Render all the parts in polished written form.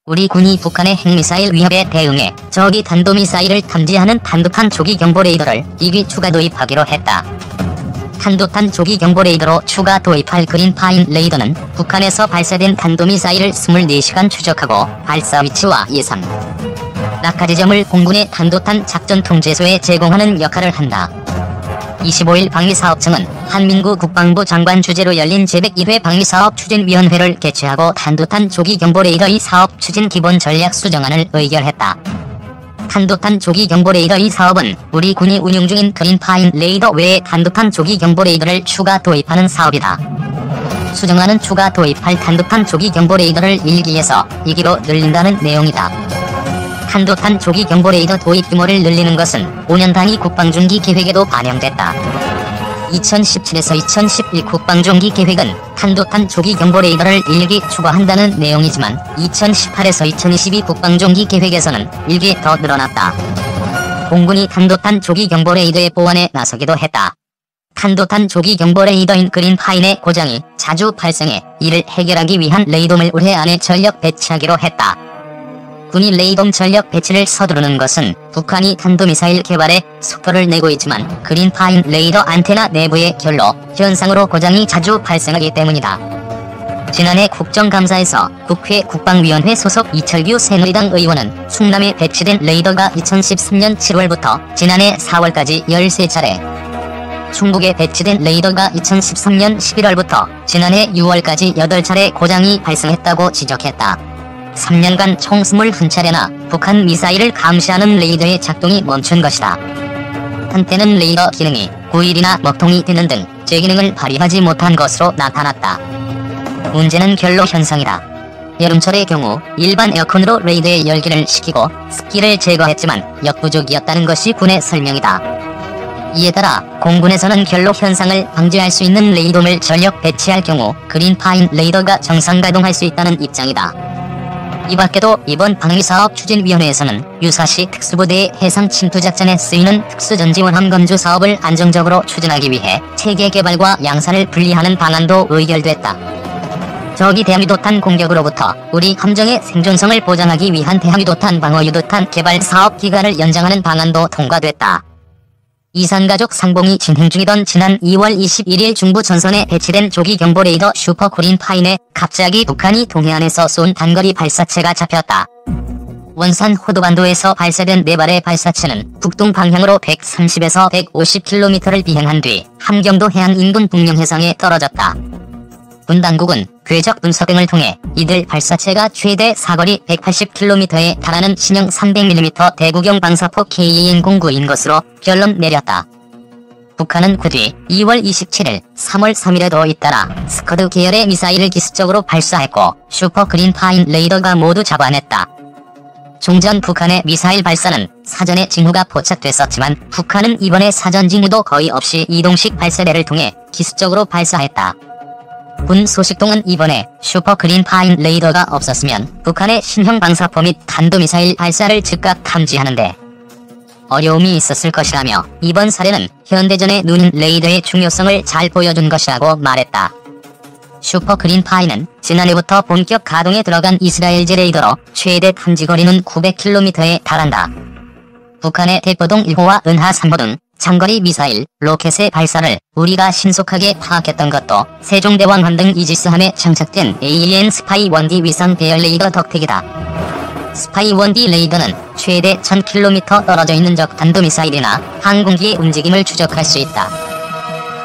우리 군이 북한의 핵미사일 위협에 대응해 저기 탄도미사일을 탐지하는 탄도탄 조기 경보 레이더를 2기 추가 도입하기로 했다. 탄도탄 조기 경보 레이더로 추가 도입할 그린파인 레이더는 북한에서 발사된 탄도미사일을 24시간 추적하고 발사 위치와 예상, 낙하 지점을 공군의 탄도탄 작전 통제소에 제공하는 역할을 한다. 25일 방위사업청은 한민구 국방부 장관 주재로 열린 제101회 방위사업 추진위원회를 개최하고 탄도탄 조기 경보 레이더의 사업 추진 기본 전략 수정안을 의결했다. 탄도탄 조기 경보 레이더의 사업은 우리 군이 운용 중인 그린파인 레이더 외에 탄도탄 조기 경보 레이더를 추가 도입하는 사업이다. 수정안은 추가 도입할 탄도탄 조기 경보 레이더를 1기에서 2기로 늘린다는 내용이다. 탄도탄 조기 경보 레이더 도입 규모를 늘리는 것은 5년 단위 국방중기 계획에도 반영됐다. 2017에서 2011 국방중기 계획은 탄도탄 조기 경보 레이더를 1기 추가한다는 내용이지만 2018에서 2022 국방중기 계획에서는 1기 더 늘어났다. 공군이 탄도탄 조기 경보 레이더의 보완에 나서기도 했다. 탄도탄 조기 경보 레이더인 그린파인의 고장이 자주 발생해 이를 해결하기 위한 레이돔을 올해 안에 전력 배치하기로 했다. 군이 레이돔 전력 배치를 서두르는 것은 북한이 탄도미사일 개발에 속도를 내고 있지만 그린파인 레이더 안테나 내부의 결로 현상으로 고장이 자주 발생하기 때문이다. 지난해 국정감사에서 국회 국방위원회 소속 이철규 새누리당 의원은 충남에 배치된 레이더가 2013년 7월부터 지난해 4월까지 13차례, 충북에 배치된 레이더가 2013년 11월부터 지난해 6월까지 8차례 고장이 발생했다고 지적했다. 3년간 총 21차례나 북한 미사일을 감시하는 레이더의 작동이 멈춘 것이다. 한때는 레이더 기능이 9일이나 먹통이 되는 등 제기능을 발휘하지 못한 것으로 나타났다. 문제는 결로 현상이다. 여름철의 경우 일반 에어컨으로 레이더의 열기를 식히고 습기를 제거했지만 역부족이었다는 것이 군의 설명이다. 이에 따라 공군에서는 결로 현상을 방지할 수 있는 레이돔을 전력 배치할 경우 그린파인 레이더가 정상 가동할 수 있다는 입장이다. 이 밖에도 이번 방위사업 추진위원회에서는 유사시 특수부대의 해상 침투작전에 쓰이는 특수전지원함 건조 사업을 안정적으로 추진하기 위해 체계 개발과 양산을 분리하는 방안도 의결됐다. 저기 대함유도탄 공격으로부터 우리 함정의 생존성을 보장하기 위한 대함유도탄 방어유도탄 개발 사업 기간을 연장하는 방안도 통과됐다. 이산가족 상봉이 진행 중이던 지난 2월 21일 중부 전선에 배치된 조기 경보 레이더 슈퍼 그린파인에 갑자기 북한이 동해안에서 쏜 단거리 발사체가 잡혔다. 원산 호도반도에서 발사된 4발의 발사체는 북동 방향으로 130에서 150km를 비행한 뒤 함경도 해안 인근 북령 해상에 떨어졌다. 군 당국은 궤적 분석 등을 통해 이들 발사체가 최대 사거리 180km에 달하는 신형 300mm 대구경 방사포 KN-09인 것으로 결론 내렸다. 북한은 그 뒤 2월 27일, 3월 3일에도 잇따라 스커드 계열의 미사일을 기습적으로 발사했고 슈퍼 그린파인 레이더가 모두 잡아냈다. 종전 북한의 미사일 발사는 사전에 징후가 포착됐었지만 북한은 이번에 사전 징후도 거의 없이 이동식 발사대를 통해 기습적으로 발사했다. 군 소식통은 이번에 슈퍼 그린파인 레이더가 없었으면 북한의 신형 방사포 및 탄도미사일 발사를 즉각 탐지하는데 어려움이 있었을 것이라며 이번 사례는 현대전의 눈인 레이더의 중요성을 잘 보여준 것이라고 말했다. 슈퍼 그린파인은 지난해부터 본격 가동에 들어간 이스라엘제 레이더로 최대 탐지거리는 900km에 달한다. 북한의 대포동 1호와 은하 3호 등 장거리 미사일, 로켓의 발사를 우리가 신속하게 파악했던 것도 세종대왕함 등 이지스함에 장착된 AEN 스파이-1D 위상 배열 레이더 덕택이다. 스파이-1D 레이더는 최대 1000km 떨어져 있는 적 탄도미사일이나 항공기의 움직임을 추적할 수 있다.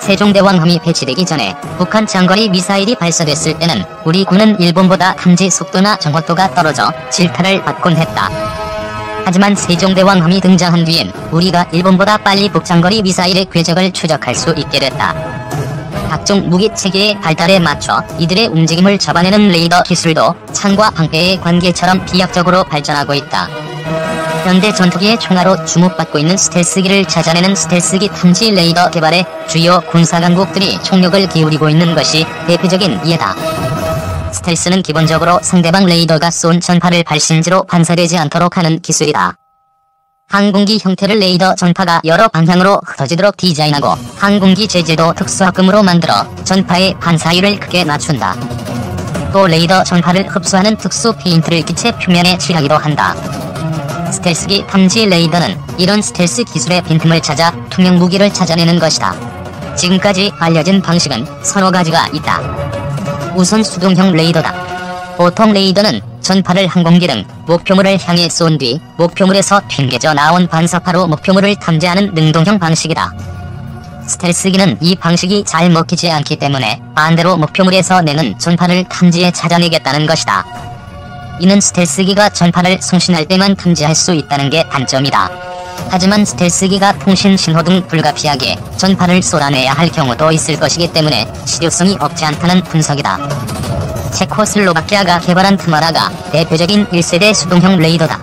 세종대왕함이 배치되기 전에 북한 장거리 미사일이 발사됐을 때는 우리 군은 일본보다 탐지 속도나 정확도가 떨어져 질타를 받곤 했다. 하지만 세종대왕함이 등장한 뒤엔 우리가 일본보다 빨리 북장거리 미사일의 궤적을 추적할 수 있게 됐다. 각종 무기체계의 발달에 맞춰 이들의 움직임을 잡아내는 레이더 기술도 창과 방패의 관계처럼 비약적으로 발전하고 있다. 현대 전투기의 총알로 주목받고 있는 스텔스기를 찾아내는 스텔스기 탐지 레이더 개발에 주요 군사강국들이 총력을 기울이고 있는 것이 대표적인 예다. 스텔스는 기본적으로 상대방 레이더가 쏜 전파를 발신지로 반사되지 않도록 하는 기술이다. 항공기 형태를 레이더 전파가 여러 방향으로 흩어지도록 디자인하고 항공기 재질도 특수합금으로 만들어 전파의 반사율을 크게 낮춘다. 또 레이더 전파를 흡수하는 특수 페인트를 기체 표면에 칠하기도 한다. 스텔스기 탐지 레이더는 이런 스텔스 기술의 빈틈을 찾아 투명 무기를 찾아내는 것이다. 지금까지 알려진 방식은 서너 가지가 있다. 우선 수동형 레이더다. 보통 레이더는 전파를 항공기 등 목표물을 향해 쏜 뒤 목표물에서 튕겨져 나온 반사파로 목표물을 탐지하는 능동형 방식이다. 스텔스기는 이 방식이 잘 먹히지 않기 때문에 반대로 목표물에서 내는 전파를 탐지해 찾아내겠다는 것이다. 이는 스텔스기가 전파를 송신할 때만 탐지할 수 있다는 게 단점이다. 하지만 스텔스기가 통신 신호 등 불가피하게 전파를 쏟아내야 할 경우도 있을 것이기 때문에 실효성이 없지 않다는 분석이다. 체코슬로바키아가 개발한 타마라가 대표적인 1세대 수동형 레이더다.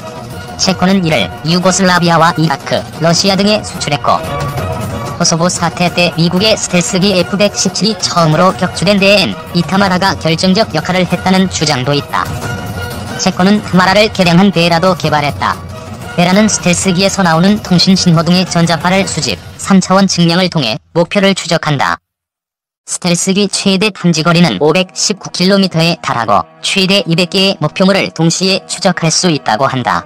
체코는 이를 유고슬라비아와 이라크, 러시아 등에 수출했고 코소보 사태 때 미국의 스텔스기 F-117이 처음으로 격추된 데엔 이 타마라가 결정적 역할을 했다는 주장도 있다. 체코는 타마라를 개량한 베라도 개발했다. 베라는 스텔스기에서 나오는 통신 신호 등의 전자파를 수집, 3차원 측량을 통해 목표를 추적한다. 스텔스기 최대 탐지거리는 519km에 달하고 최대 200개의 목표물을 동시에 추적할 수 있다고 한다.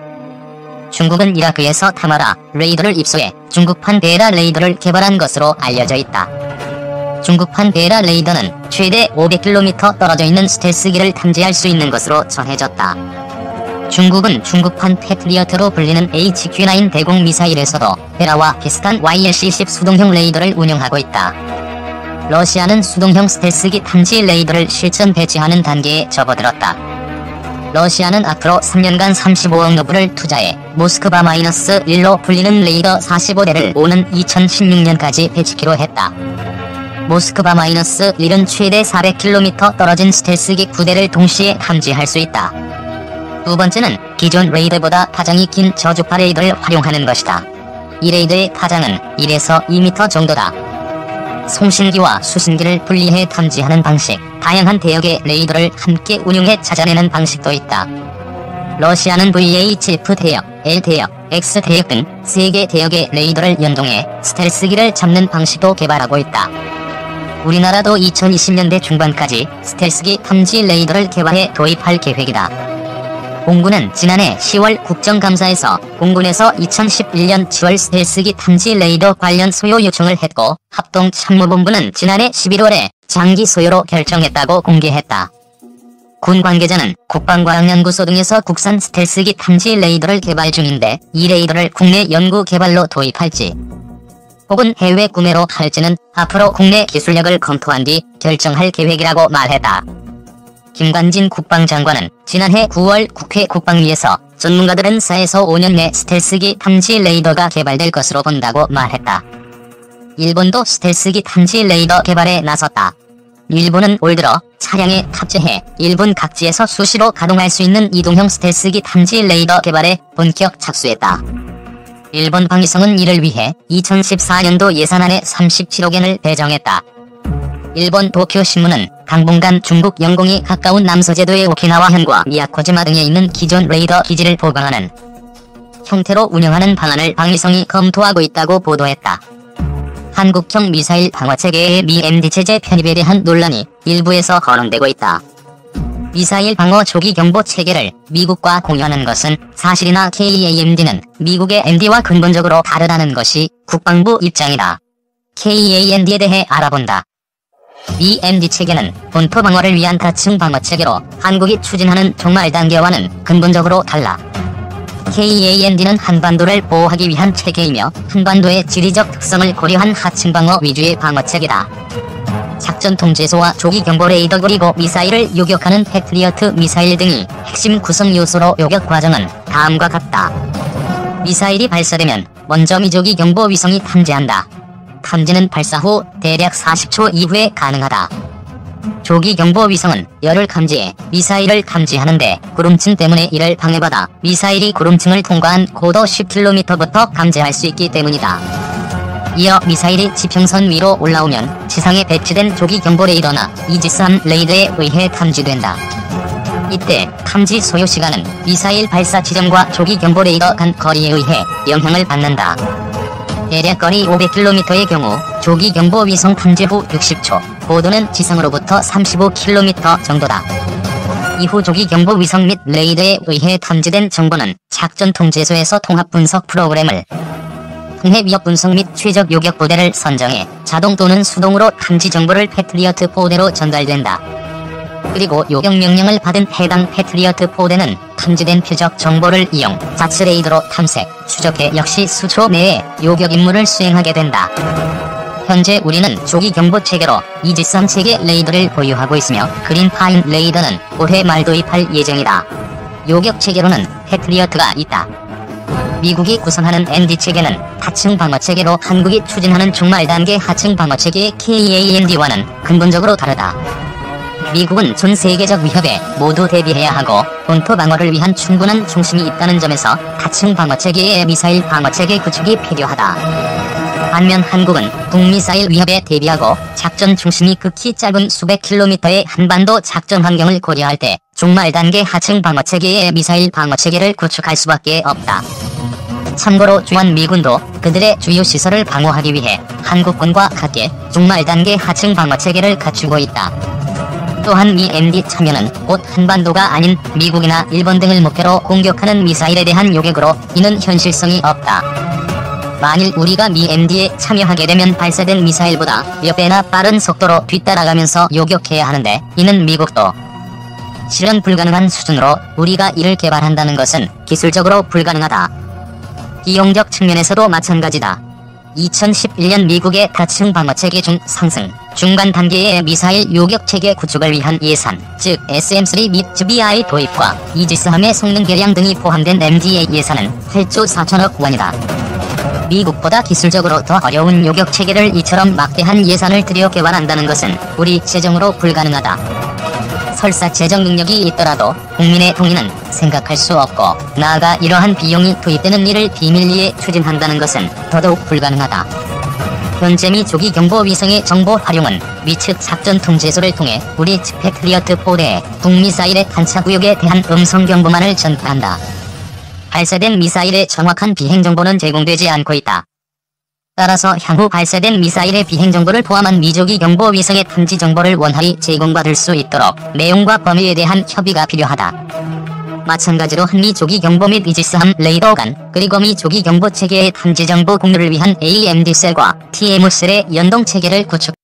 중국은 이라크에서 타마라 레이더를 입수해 중국판 베라 레이더를 개발한 것으로 알려져 있다. 중국판 베라 레이더는 최대 500km 떨어져 있는 스텔스기를 탐지할 수 있는 것으로 전해졌다. 중국은 중국판 패트리어트로 불리는 HQ-9 대공 미사일에서도 베라와 비슷한 YLC-10 수동형 레이더를 운영하고 있다. 러시아는 수동형 스텔스기 탐지 레이더를 실전 배치하는 단계에 접어들었다. 러시아는 앞으로 3년간 35억 루블을 투자해 모스크바-1로 불리는 레이더 45대를 오는 2016년까지 배치키로 했다. 모스크바-1은 최대 400km 떨어진 스텔스기 9대를 동시에 탐지할 수 있다. 두 번째는 기존 레이더보다 파장이 긴 저주파 레이더를 활용하는 것이다. 이 레이더의 파장은 1에서 2m 정도다. 송신기와 수신기를 분리해 탐지하는 방식, 다양한 대역의 레이더를 함께 운용해 찾아내는 방식도 있다. 러시아는 VHF 대역, L 대역, X 대역 등 3개 대역의 레이더를 연동해 스텔스기를 잡는 방식도 개발하고 있다. 우리나라도 2020년대 중반까지 스텔스기 탐지 레이더를 개발해 도입할 계획이다. 공군은 지난해 10월 국정감사에서 공군에서 2011년 7월 스텔스기 탐지 레이더 관련 소요 요청을 했고 합동참모본부는 지난해 11월에 장기 소요로 결정했다고 공개했다. 군 관계자는 국방과학연구소 등에서 국산 스텔스기 탐지 레이더를 개발 중인데 이 레이더를 국내 연구 개발로 도입할지 혹은 해외 구매로 할지는 앞으로 국내 기술력을 검토한 뒤 결정할 계획이라고 말했다. 김관진 국방장관은 지난해 9월 국회 국방위에서 전문가들은 4에서 5년 내 스텔스기 탐지 레이더가 개발될 것으로 본다고 말했다. 일본도 스텔스기 탐지 레이더 개발에 나섰다. 일본은 올 들어 차량에 탑재해 일본 각지에서 수시로 가동할 수 있는 이동형 스텔스기 탐지 레이더 개발에 본격 착수했다. 일본 방위성은 이를 위해 2014년도 예산안에 37억엔을 배정했다. 일본 도쿄신문은 당분간 중국 영공이 가까운 남서제도의 오키나와현과 미야코지마 등에 있는 기존 레이더 기지를 보강하는 형태로 운영하는 방안을 방위성이 검토하고 있다고 보도했다. 한국형 미사일 방어체계의 미 MD체제 편입에 대한 논란이 일부에서 거론되고 있다. 미사일 방어 조기 경보 체계를 미국과 공유하는 것은 사실이나 KAMD는 미국의 MD와 근본적으로 다르다는 것이 국방부 입장이다. KAMD에 대해 알아본다. 미 MD 체계는 본토 방어를 위한 다층 방어 체계로 한국이 추진하는 종말 단계와는 근본적으로 달라. KAMD는 한반도를 보호하기 위한 체계이며 한반도의 지리적 특성을 고려한 하층 방어 위주의 방어 체계다. 작전 통제소와 조기 경보 레이더 그리고 미사일을 요격하는 패트리어트 미사일 등이 핵심 구성 요소로 요격 과정은 다음과 같다. 미사일이 발사되면 먼저 미조기 경보 위성이 탐지한다. 탐지는 발사 후 대략 40초 이후에 가능하다. 조기 경보 위성은 열을 감지해 미사일을 탐지하는데 구름층 때문에 이를 방해받아 미사일이 구름층을 통과한 고도 10km부터 감지할 수 있기 때문이다. 이어 미사일이 지평선 위로 올라오면 지상에 배치된 조기 경보 레이더나 이지스함 레이더에 의해 탐지된다. 이때 탐지 소요 시간은 미사일 발사 지점과 조기 경보 레이더 간 거리에 의해 영향을 받는다. 대략 거리 500km의 경우 조기 경보 위성 탐지 후 60초, 고도는 지상으로부터 35km 정도다. 이후 조기경보 위성 및 레이더에 의해 탐지된 정보는 작전 통제소에서 통합 분석 프로그램을 통해 위협 분석 및 최적 요격 부대를 선정해 자동 또는 수동으로 탐지 정보를 패트리어트 포대로 전달된다. 그리고 요격 명령을 받은 해당 패트리어트 포대는 탐지된 표적 정보를 이용 자체 레이더로 탐색, 추적해 역시 수초 내에 요격 임무를 수행하게 된다. 현재 우리는 조기 경보 체계로 이지스 3체계 레이더를 보유하고 있으며 그린파인 레이더는 올해 말 도입할 예정이다. 요격 체계로는 패트리어트가 있다. 미국이 구성하는 MD 체계는 하층 방어 체계로 한국이 추진하는 중말 단계 하층 방어 체계의 KAMD와는 근본적으로 다르다. 미국은 전 세계적 위협에 모두 대비해야 하고 본토 방어를 위한 충분한 중심이 있다는 점에서 하층 방어 체계의 미사일 방어 체계 구축이 필요하다. 반면 한국은 북미사일 위협에 대비하고 작전 중심이 극히 짧은 수백 킬로미터의 한반도 작전 환경을 고려할 때 중말 단계 하층 방어 체계의 미사일 방어 체계를 구축할 수밖에 없다. 참고로 주한미군도 그들의 주요 시설을 방어하기 위해 한국군과 같게 중말 단계 하층 방어 체계를 갖추고 있다. 또한 미 MD 참여는 곧 한반도가 아닌 미국이나 일본 등을 목표로 공격하는 미사일에 대한 요격으로 이는 현실성이 없다. 만일 우리가 미 MD에 참여하게 되면 발사된 미사일보다 몇 배나 빠른 속도로 뒤따라가면서 요격해야 하는데 이는 미국도 실현 불가능한 수준으로 우리가 이를 개발한다는 것은 기술적으로 불가능하다. 비용적 측면에서도 마찬가지다. 2011년 미국의 다층 방어체계 중 상승, 중간 단계의 미사일 요격체계 구축을 위한 예산, 즉 SM-3 및 GBI 도입과 이지스함의 성능 개량 등이 포함된 MD의 예산은 8조 4천억 원이다. 미국보다 기술적으로 더 어려운 요격체계를 이처럼 막대한 예산을 들여 개발한다는 것은 우리 재정으로 불가능하다. 설사 재정 능력이 있더라도 국민의 동의는 생각할 수 없고 나아가 이러한 비용이 투입되는 일을 비밀리에 추진한다는 것은 더더욱 불가능하다. 현재 미 조기 경보 위성의 정보 활용은 미 측 작전 통제소를 통해 우리 측 패트리어트 포대에 북미사일의 탄착구역에 대한 음성 경보만을 전파한다. 발사된 미사일의 정확한 비행 정보는 제공되지 않고 있다. 따라서 향후 발사된 미사일의 비행 정보를 포함한 미조기 경보 위성의 탐지 정보를 원활히 제공받을 수 있도록 내용과 범위에 대한 협의가 필요하다. 마찬가지로 한미 조기 경보 및 이지스함 레이더 간 그리고 미 조기 경보 체계의 탐지 정보 공유를 위한 AMD 셀과 TM 셀의 연동 체계를 구축